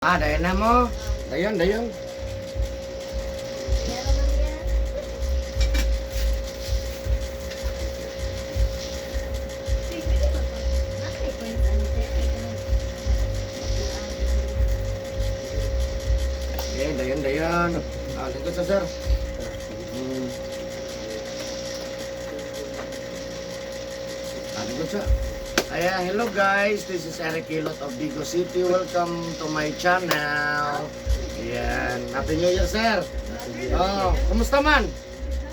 Dayan na mo. Dayon, dayon. Okay, dayon, dayon. Lingkod sa sir. Lingkod sa. Ayan, hello guys, this is Eric Hilot of Vigo City. Welcome to my channel. Ayan, Happy New Year, sir. Oh, kumusta man?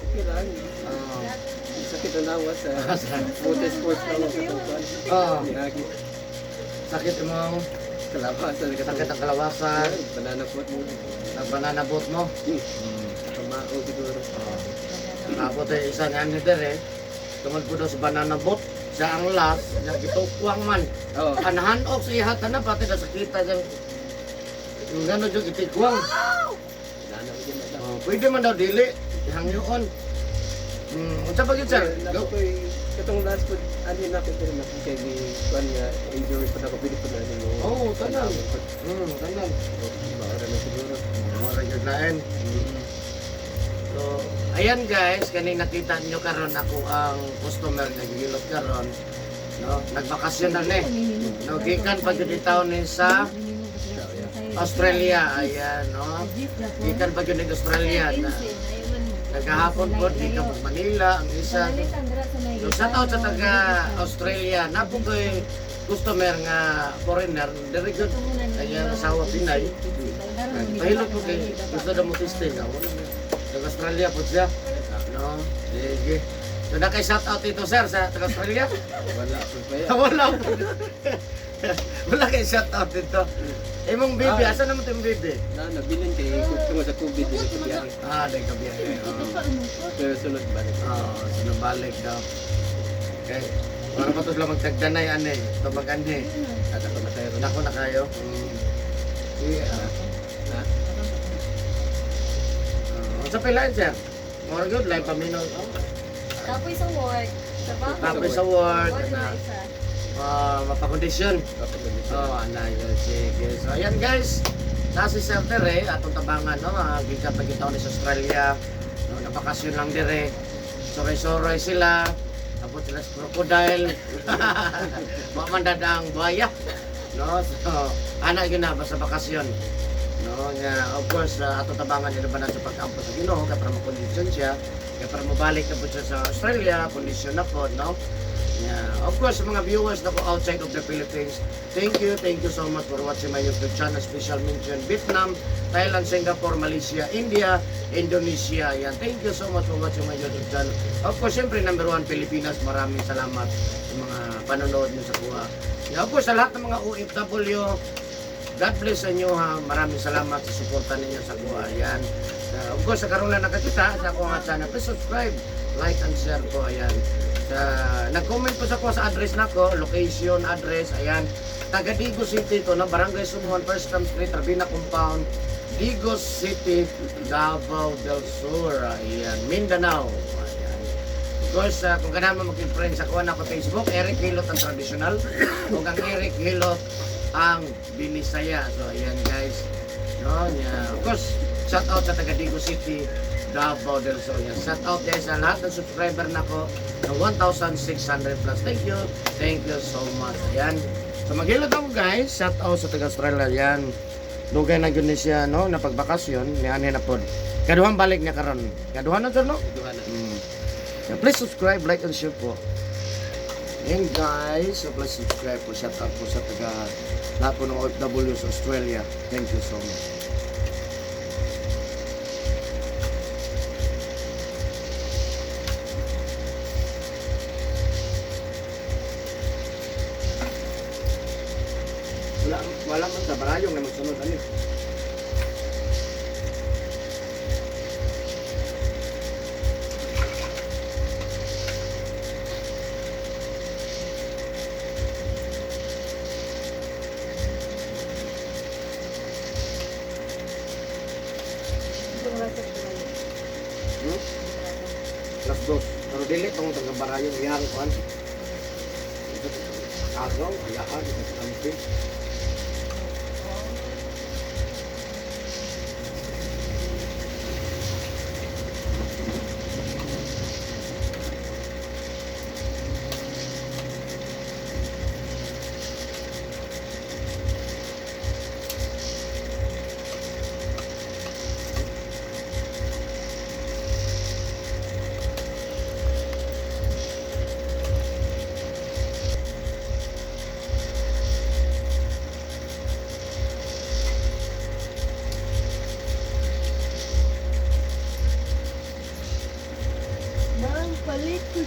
Okay lang. Oh. Sakit na nawa sa motorsports na ako katungkuan. Oh, Lagi. sakit mo. Kalabasan. Sakit ang kalawasan. Banana pot mo. Ang banana boat mo. Kamao siguro. Tapos isa nga ni der eh. Tungod po daw sa banana boat. Sa ang last, nagitukwang man. Oo. Anahanok sa ihatan na pati nasakita siyang yung gano'n yung itikwang. Banana ko din na. Pwede man daw dili. Hangyoon. Unsa ba yun, sir? Ako ko'y katong last food, ano na ko din ako kay ni kuan nga injury pa na ko pili pa na mo. Oo, tanan. Tanan. Maara na siguro. Mura yun lain. So, ayan guys, kanina nakita nyo karon ako ang customer nga gilot karon. No, nagbakasyon na ni. No, gikan pa gyud taon ni sa Australia. Ayan, no. Gikan pa gyud ni Australia na nagahapon po dito sa Manila ang isa. So, sa taon sa taga Australia, napo ko'y customer nga foreigner, very good. Kaya asawa Pinay. Pahilot po kay gusto na mo testing. Taga Australia po siya. No, sige. So, na kay shout out ito sir sa taga Australia. Wala po pa yan. Wala po. Wala kay shout out ito. Imong baby, asa naman itong baby? Nabilin kay tungod sa COVID din sa biyahe. Day kabiyahe. Pero sunod balik. Sinubalik daw. Okay. Para pa ito sila magtagdanay, ane. Tumag ane. At ako na tayo. Nako na kayo. Yeah. Ha? Sa pilain, sir? More good, like pamino. Tapos sa work. Tapos sa work, Wala na isa. mapakondisyon. Anay, sige. So, ayan guys. Nasi Sir Tere, atong tabangan, no? Gikat na kita ni sa Australia. No, napakasyon lang dire. Soray-soray sila. Tapos sila sa crocodile. Mamandadang buhaya. No? So, anak yun na, basta bakasyon. No, nga, of course, atong tabangan nila ba na sa pag-ampo sa Ginoo, kaya para makondisyon siya, kaya para mabalik na po siya sa Australia, kondisyon na po, no? Yeah. Of course, mga viewers na po outside of the Philippines, thank you so much for watching my YouTube channel. Special mention Vietnam, Thailand, Singapore, Malaysia, India, Indonesia. Yan. Thank you so much for watching my YouTube channel. Of course, siyempre, number 1, Pilipinas. Maraming salamat sa mga panonood niyo sa kuha. Yeah, of course, sa lahat ng mga OFW, God bless sa inyo ha. Maraming salamat sa suporta ninyo sa kuha. Yan. Of course, sa karoon na nakakita sa kuha channel, please subscribe, like, and share po. Ayan. Nag-comment po sa ko sa address na ko, location, address, ayan. Taga Digos City to, na Barangay Sumuhan, First Camp Street, Rabina Compound, Digos City, Davao del Sur, ayan, Mindanao. Ayan. Of course, kung ganaan mo mag-friend sa kuha na ko Facebook, Eric Hilot ang traditional, kung ang Eric Hilot ang Binisaya. So, ayan guys. No, yeah. Of course, shout out sa taga Digos City, Davao del Sur. Shout out guys sa lahat ng subscriber na ko ng 1,600 plus. Thank you so much. Ayan. So maghilot ako guys. Shout out sa taga Australia. Ayan. Dugay na yun siya, no? Na pagbakasyon. Niyan na po. Kaduhan balik niya karon. Kaduhan na sir, no? Duha na. Yeah, please subscribe, like, and share po. Ayan guys. So please subscribe po. Shout out po sa taga lahat po ng OFW sa Australia. Thank you so much. Wala man sa barayong na magsunod ano. Plus 2. Pero dili tong taga barayong iyang kuan. Agaw, ayaan, ito sa kantin.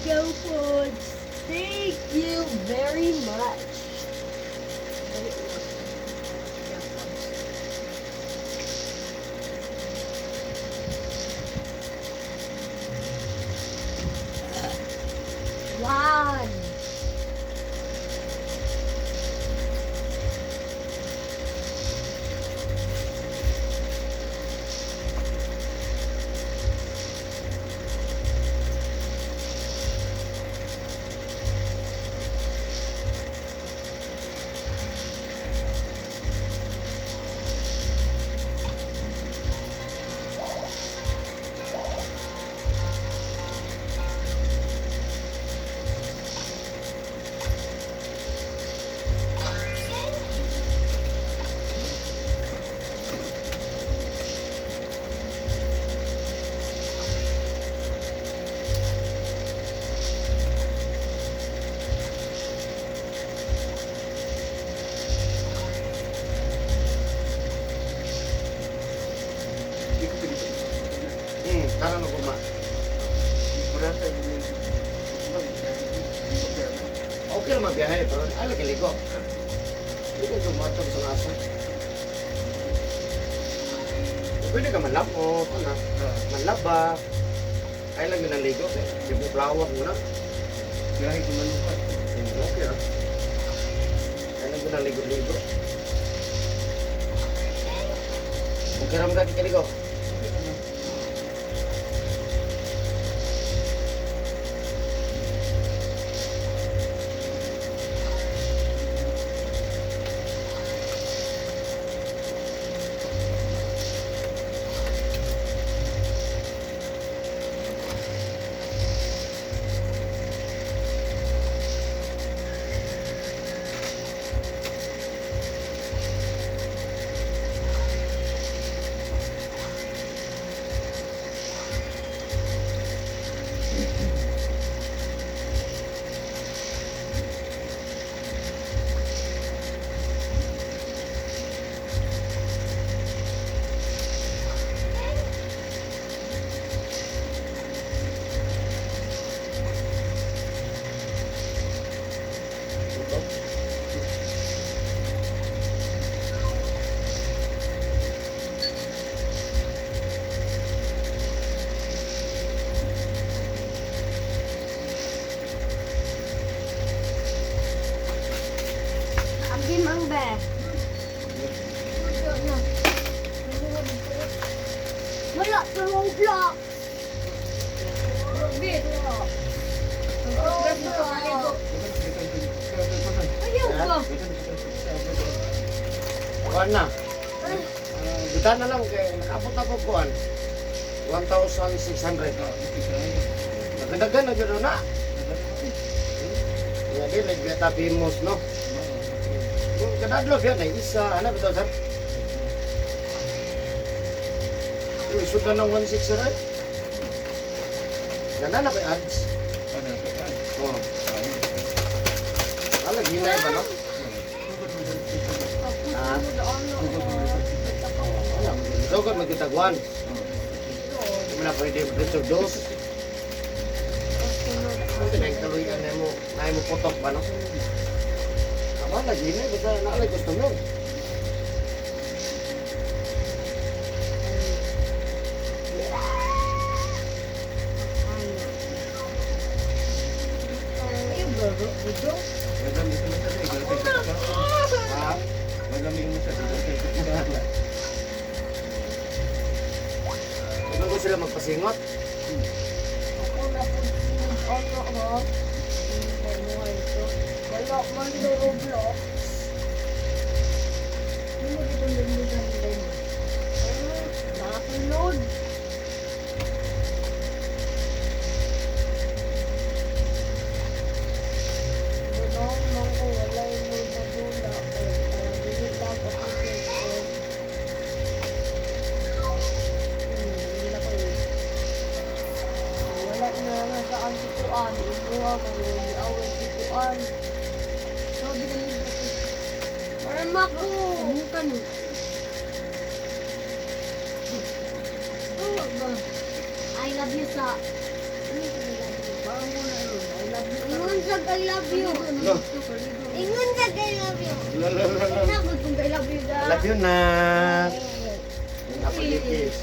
go foods. Thank you very much. One. Hindi ko pwede pa. Karang naguma. Murata yung Okay naman biyahe, pero ay lagi ligo. Hindi ka tumatog sa asa. Pwede ka manlapot, manlaba. Ay lang yun ang ligo. Hindi mo flower mo na. Biyahe ko manukat. Okay ah. Ay lang yun ang ligo-ligo. Okay naman ka kikiligo. Ang mang be. Wala sa Roblox. Ayaw ka. Kuhan na. Buta na lang kay nakabot ako kuhan. 1,600. Nagdagan na dyan na. Nga din, nagbeta pimos, no? Yung kadadlog yan, ay isa, ano ba ito, sir? Yung suda ng 1,600, right? Ganda na ba yung ads? Oo. Alag, hinay ba, no? Ah, wala. Sugod, magkitagwan. Hindi mo na pwede mag-reserve dos. Kasi nagkaluyan na mo putok ba, no? Aba, lagi na, basta naalay customer. Bago sila magpasingot. Ako na po ano mo ito. Wala man sa Roblox. Hindi mo dito nagmugan nila mo. Nakasunod. Bunong mong ko wala yung load na dula. Parang bilit lang ako ko. Wala ko yun. Wala na nasaan si Tuan. Ibuha ko yung awal si Tuan. Sabi na nila ko. Marama ko. Bukan. Oh, ba? I love you sa. Ano yung I love you ba? Ingon sa I love you. No. Ingon sa I love you. Lalo. Nabot kung I love you da. Love you na. Napalikis.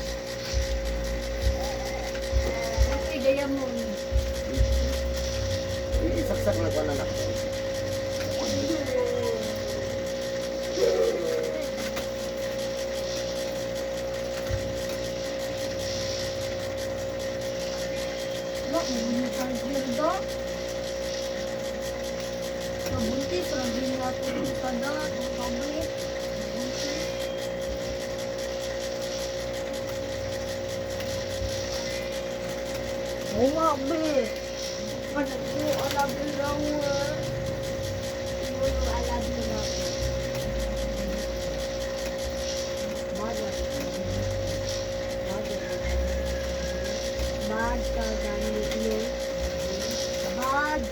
Okay, Diamond. Isaksak na ko na anak ko. Wala, muna tayo da. Kabuntis, sabi niya ako dito sa da. Kabuntis. Oo nga, be. Paano ko alam yung lang, siguro alam mo na. Mother. Bad ka gamit mo. Bad.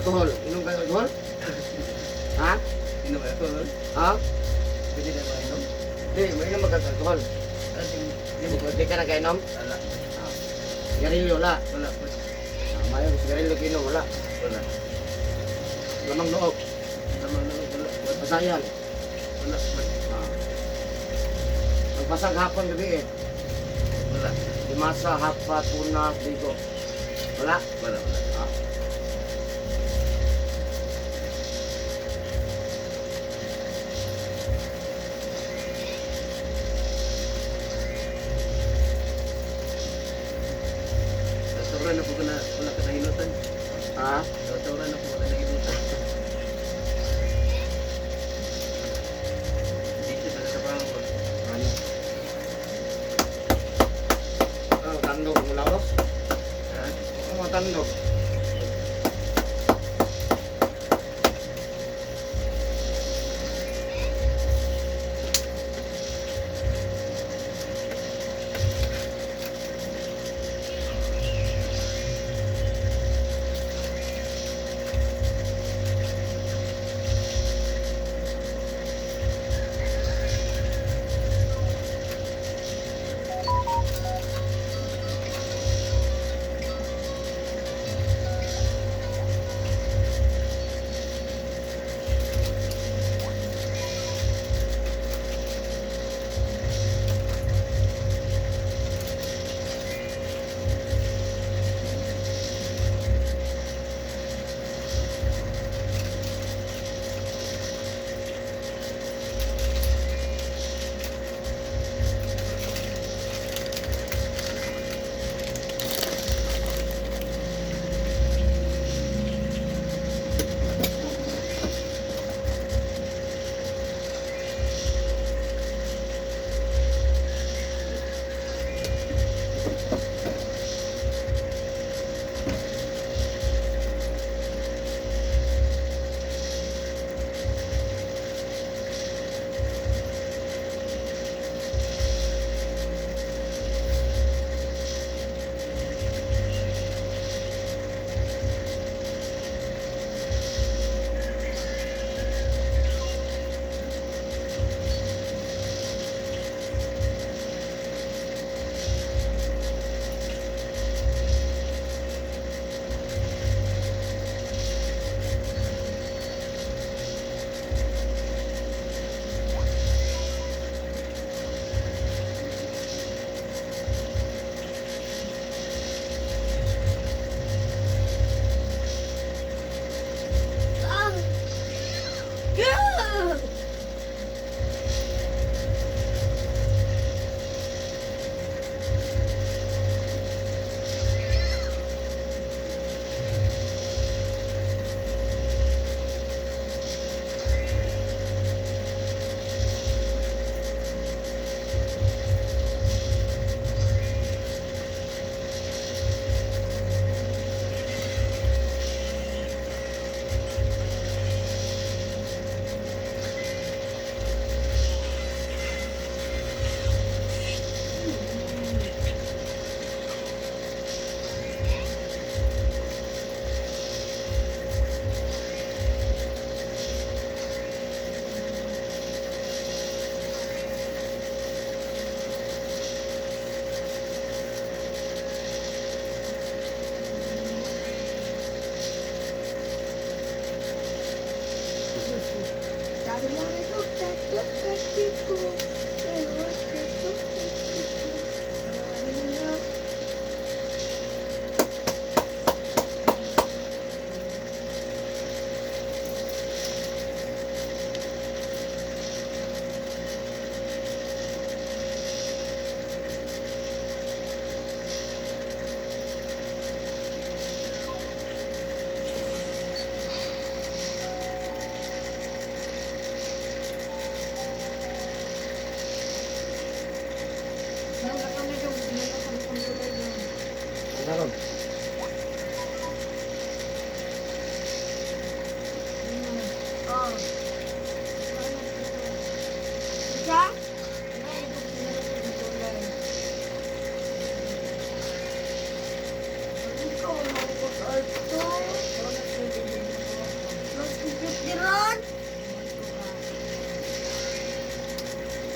alcohol. Inom ka alcohol? Ha? Sino ba ito? Lord? Ha? Pwede na ba inom? Hindi, may inom mag-alcohol. Hindi ka nag-inom? Wala. Sigarilyo, wala. Wala. Mayo, sigarilyo kinom, wala. Wala. Lamang loob. Tama na. Wala. Pasayan. Wala. Magpasag hapon gabi eh. Wala. Dimasa, hapa, tuna, bigo. Wala? Wala. Ah. Tawran na po ka na. Wala ka nahinutan. Ha? Tawran na po ka na nahinutan. Dito sa kasabahan ko. Ano? Ano, tandog mo lawas? Ha? Ano, tandog?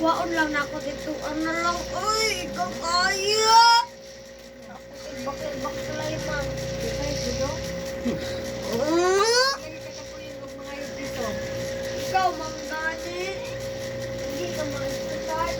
Waon lang na ako dito. Ano lang, uy, ikaw kaya. Bakit lang yung mga kaya dito? Ikaw, Mang Dani. Hindi ka mag-start.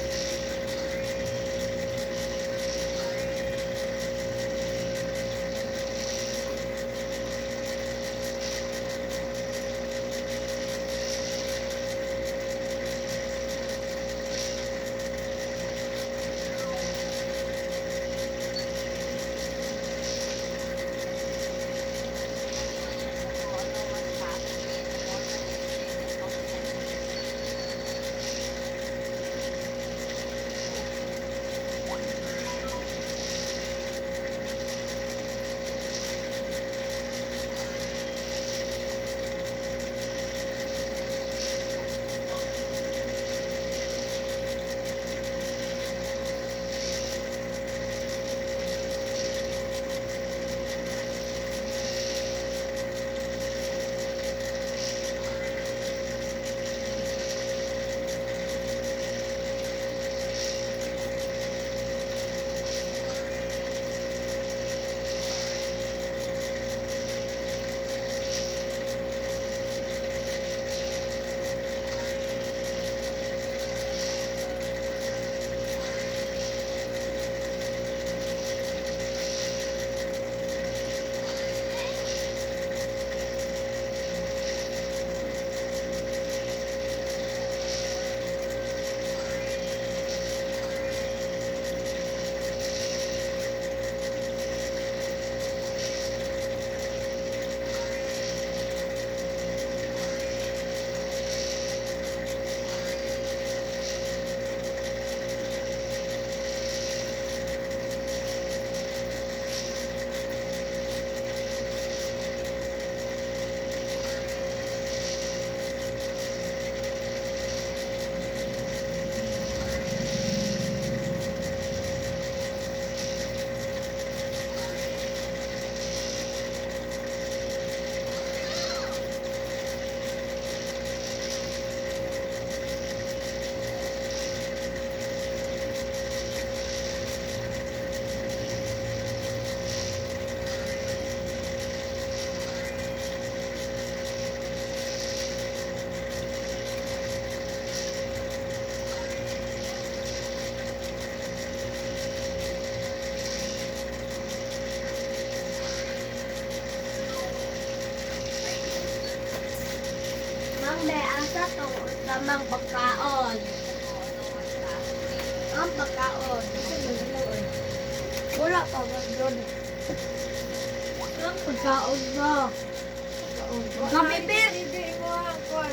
Mang be, asa to tamang pagkaon. Ang pagkaon. Wala pa ba doon? Ang pagkaon ba? Kami bir! Hindi mo ako.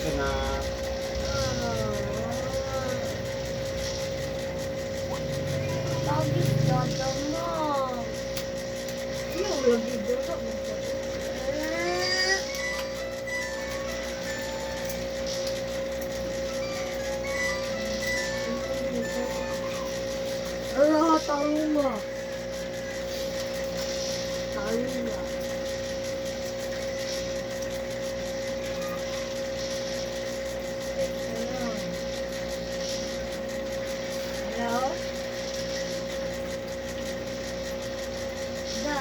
siya na Lagi dada mo. Ano lagi dito mo sa Ah, tama. Tama. Hello? Da.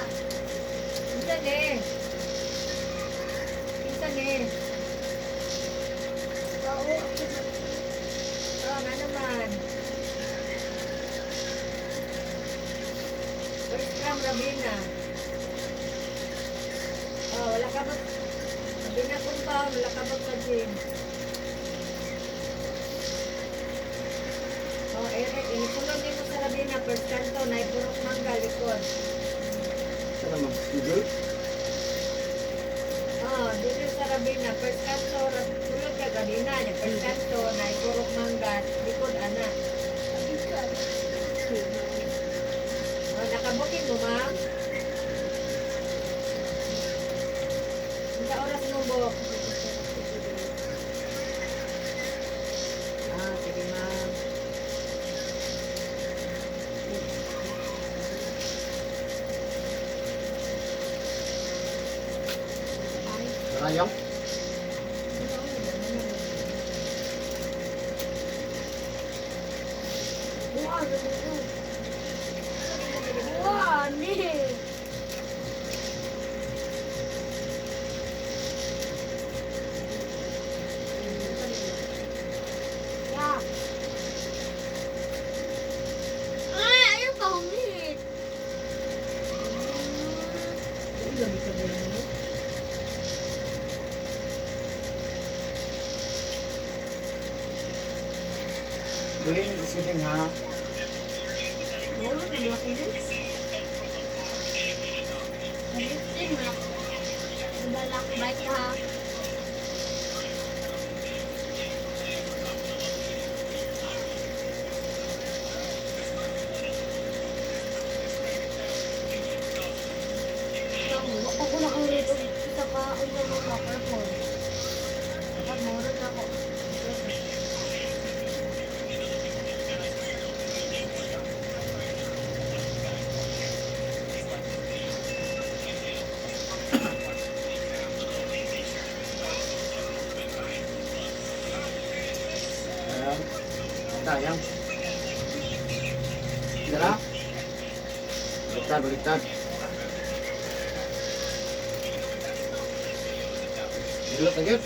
Isa ni. Isa ni. Oo. Oh, nga naman. First time, Rabina. Oh, wala ka ba? Rabina kung pa, wala ka ba sa gym? Oh, Eric, inisulod din mo sa Rabina. First kanto, naipurok mangga, likod. siya naman. Sigil? Oh, dito sa Rabina. First kanto, sulod ka Rabina. First kanto, naipurok mangga, likod, anak. Oh, nakabukin mo, ma'am? Sa oras mo, Bo? Ah, sige, ma'am. Narayang? Wah, ni. Ya. Ay, ayaw ka humit. Ang dami ka ba yun, no? Galing isipin ha. Oo, naglaki din. Lifting na. Naglalakbay ka ha. Ako na ang rito. Kita ka, unta mo ka, purple. Dapat murag ako. Ayan. Sayang. Tira. Baliktad, baliktad. Dulot na gyud.